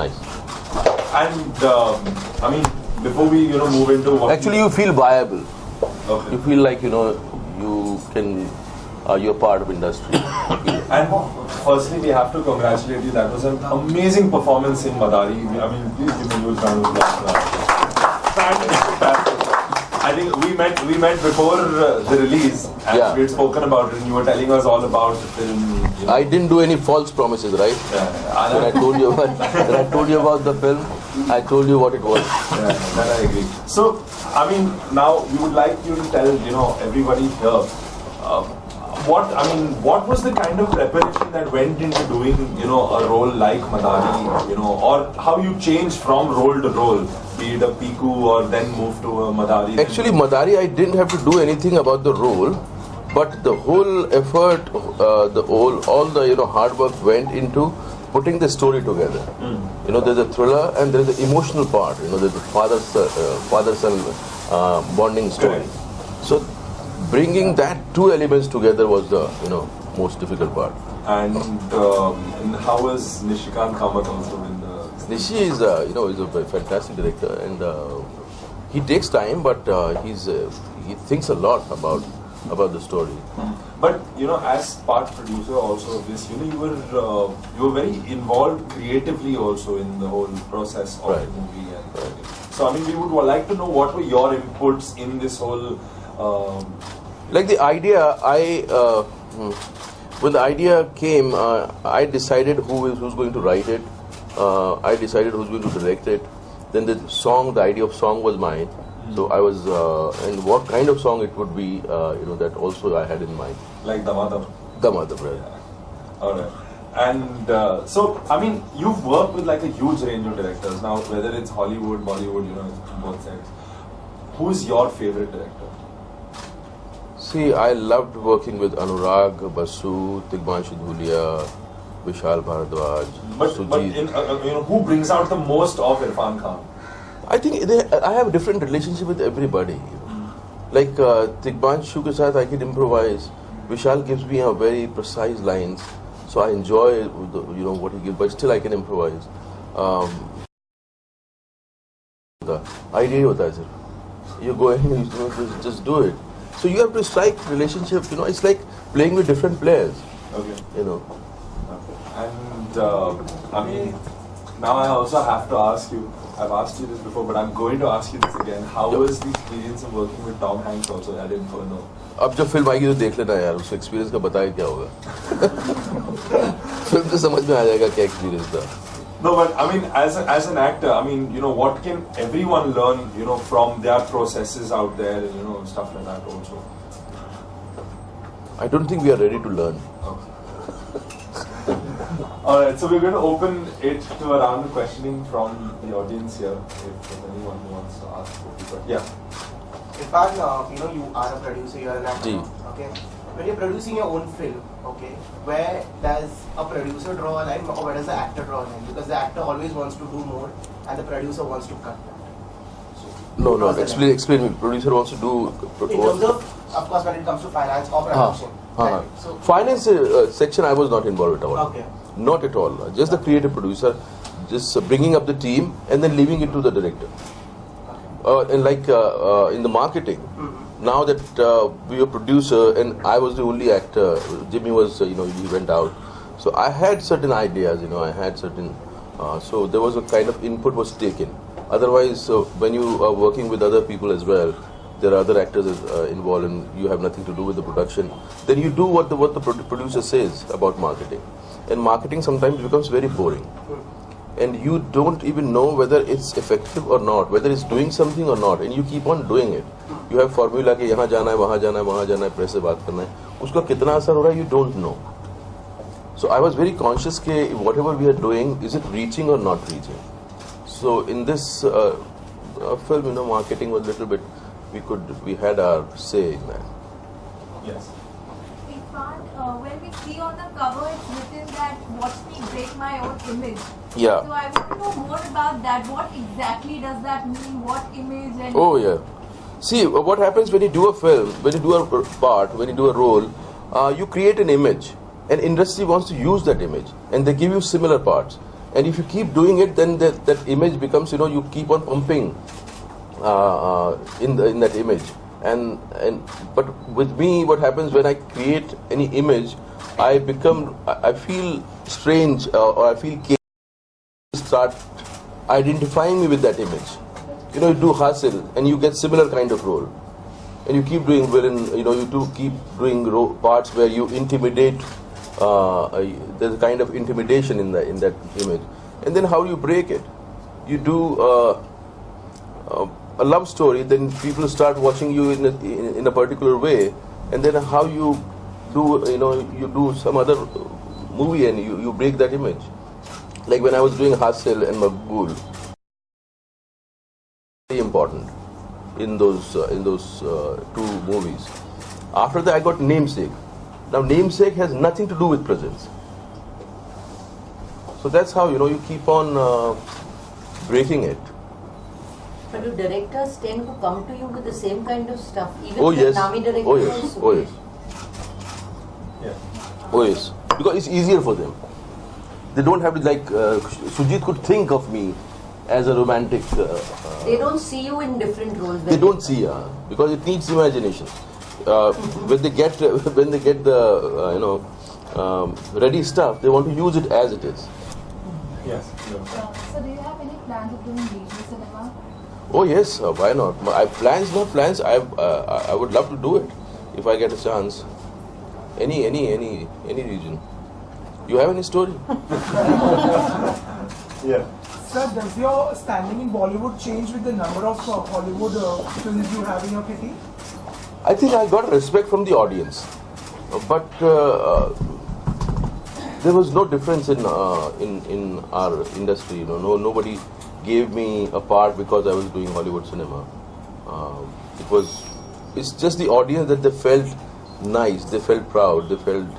nice. And I mean, before we move into what Actually, you feel viable. Okay. You feel like you can. You're part of industry. And firstly, we have to congratulate you. That was an amazing performance in Madari. I mean, please give me a huge round of applause. Fantastic. I think we met before the release, and we had spoken about it, and you were telling us all about the film. I didn't do any false promises, right? Yeah. When I told you about the film, I told you what it was. Yeah, that I agree. So, I mean, now we would like you to tell everybody here. What was the kind of preparation that went into doing, a role like Madari, or how you changed from role to role, be it a Piku or then move to a Madari? Actually, Madari, I didn't have to do anything about the role, but the whole effort, all the hard work went into putting the story together. There's a thriller and there's an emotional part. There's a father-son bonding story. So bringing that two elements together was the most difficult part. And how was Nishikant Kamath also in the? Nishi is is a fantastic director, and he takes time, but he thinks a lot about the story. But as part producer also of this, you were very involved creatively also in the whole process of the movie. And so I mean, we would like to know what were your inputs in this whole. Like the idea, when the idea came, I decided who's going to write it. I decided who's going to direct it. Then the idea of song was mine. So I was, and what kind of song it would be, that also I had in mind. Like Damadam. Damadam, right? Yeah. All right. And so, I mean, you've worked with like a huge range of directors now, whether it's Hollywood, Bollywood, both sides. Who's your favorite director? See, I loved working with Anurag, Basu, Tigmanshu Dhulia, Vishal Bharadwaj, Sujit. But who brings out the most of Irfan Khan? I think I have a different relationship with everybody. Like Tigmanshu ke saath I can improvise. Vishal gives me a very precise lines, so I enjoy what he gives, but still I can improvise. The idea hota hai sir. You go ahead and just do it. So you have to strike relationship. It's like playing with different players. Okay. Okay. And I mean, now I also have to ask you. I've asked you this before, but I'm going to ask you this again. How was the experience of working with Tom Hanks also at Inferno? अब जब film आएगी तो देख लेना यार, उसका experience का बताए क्या होगा. फिल्म से समझ में आ जाएगा क्या एक्सपीरियंस था. No, but I mean, as an actor, I mean, what can everyone learn, from their processes out there, stuff like that also? I don't think we are ready to learn. Okay. Alright, so we're going to open it to a round of questioning from the audience here, if there's anyone who wants to ask. Yeah. Irfan, you are a producer, you are an actor. Okay. When you're producing your own film, okay, where does a producer draw a line or where does the actor draw a line? Because the actor always wants to do more and the producer wants to cut that. So, no, explain me. Producer wants to do. In terms of course, when it comes to finance or production. Right? So, finance section, I was not involved at all. Okay. Not at all. Just the creative producer, just bringing up the team and then leaving it to the director. And like in the marketing. Now that we were producer and I was the only actor, Jimmy was, he went out. So I had certain ideas, I had certain, so there was a kind of input was taken. Otherwise, when you are working with other people as well, there are other actors involved and you have nothing to do with the production, then you do what the producer says about marketing. And marketing sometimes becomes very boring. And you don't even know whether it's effective or not, whether it's doing something or not, and you keep on doing it. You have formula कि यहाँ जाना है, वहाँ जाना है, वहाँ जाना है, प्रेस से बात करना है. उसका कितना असर हो रहा है, you don't know. So I was very conscious कि whatever we are doing, is it reaching or not reaching? So in this film, marketing was a little bit, we had our say in that. Yes. When we see on the cover, it's written that watch me break my own image. Yeah. So I want to know more about that. What exactly does that mean? What image? And Oh yeah. See, what happens when you do a film, when you do a part, when you do a role, you create an image, and industry wants to use that image, and they give you similar parts. And if you keep doing it, then that image becomes, you keep on pumping in that image. But with me, what happens when I create any image, I feel strange, or I feel start identifying me with that image. You do hustle and you get similar kind of role, and you keep doing villain. You do keep doing parts where you intimidate. There's a kind of intimidation in that image, and then how you break it? You do a love story, then people start watching you in a particular way, and then how you do you do some other movie and you break that image. Like when I was doing Hasil and Maqbool, very important in those two movies. After that, I got Namesake. Now, Namesake has nothing to do with presence. So that's how you keep on breaking it. But do directors tend to come to you with the same kind of stuff, even Oh the yes. Nami directors? Oh yes. Oh yes. Yeah. Oh yes. Because it's easier for them. They don't have to Sujit could think of me as a romantic. They don't see you in different roles. They don't see, because it needs imagination. When they get the ready stuff, they want to use it as it is. Yes. So do you have any plans of doing regional cinema? Oh yes, why not? Not plans. I would love to do it if I get a chance. Any region. You have any story? Yeah. Sir, does your standing in Bollywood change with the number of Hollywood films you have in your kitty? I think I got respect from the audience, but there was no difference in our industry. Nobody gave me a part because I was doing Hollywood cinema. It's just the audience that they felt nice, they felt proud, they felt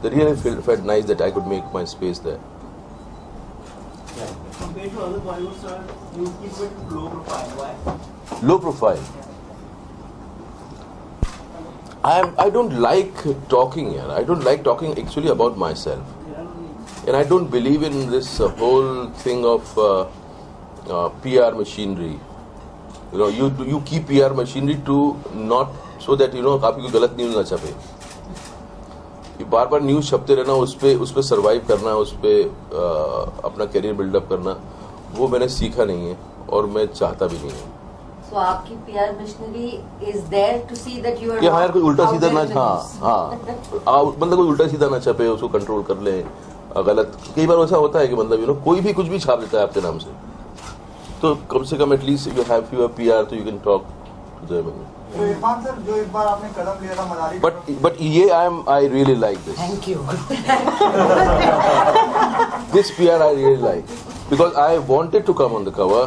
they really felt nice that I could make my space there. Compared to other Bollywood stars, you keep it low profile. Why? Low profile. I don't like talking here. I don't like talking actually about myself, and I don't believe in this whole thing of PR machinery. You keep PR machinery to not so that आपकी कोई गलत news ना छपे. ये बार-बार news छपते रहना, उस पे सरवाइव करना, उस पे अपना करियर बिल्डअप करना, वो मैंने सीखा नहीं है और मैं चाहता भी नहीं हूँ. So आपकी PR machinery is there to see that you are. कि हाँ यार कोई उल्टा out सीधा there ना in the news. मतलब कोई उल्टा सीधा ना छपे, उसको कंट्रोल कर ले. गलत कई बार ऐसा होता है कि मतलब कोई भी कुछ भी छाप देता है आपके नाम से, तो कम से कम at least you have your PR, तो you can talk to them. तो इरफान सर, जो इस बार आपने कदम लिया था मदारी, But ये I really like this. Thank you. This PR I really like because I wanted to come on the cover.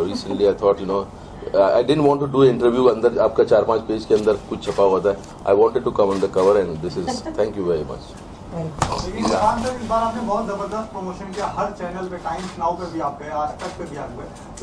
Recently I thought I didn't want to do an interview अंदर आपका 4-5 page के अंदर कुछ छपा हुआ था. I wanted to come on the cover and this is. Thank you very much. लेकिन Irfan sir, इस बार आपने बहुत जबरदस्त प्रमोशन किया. हर चैनल पे, टाइम्स नाउ पे भी आप गए, आज तक पे भी आप गए.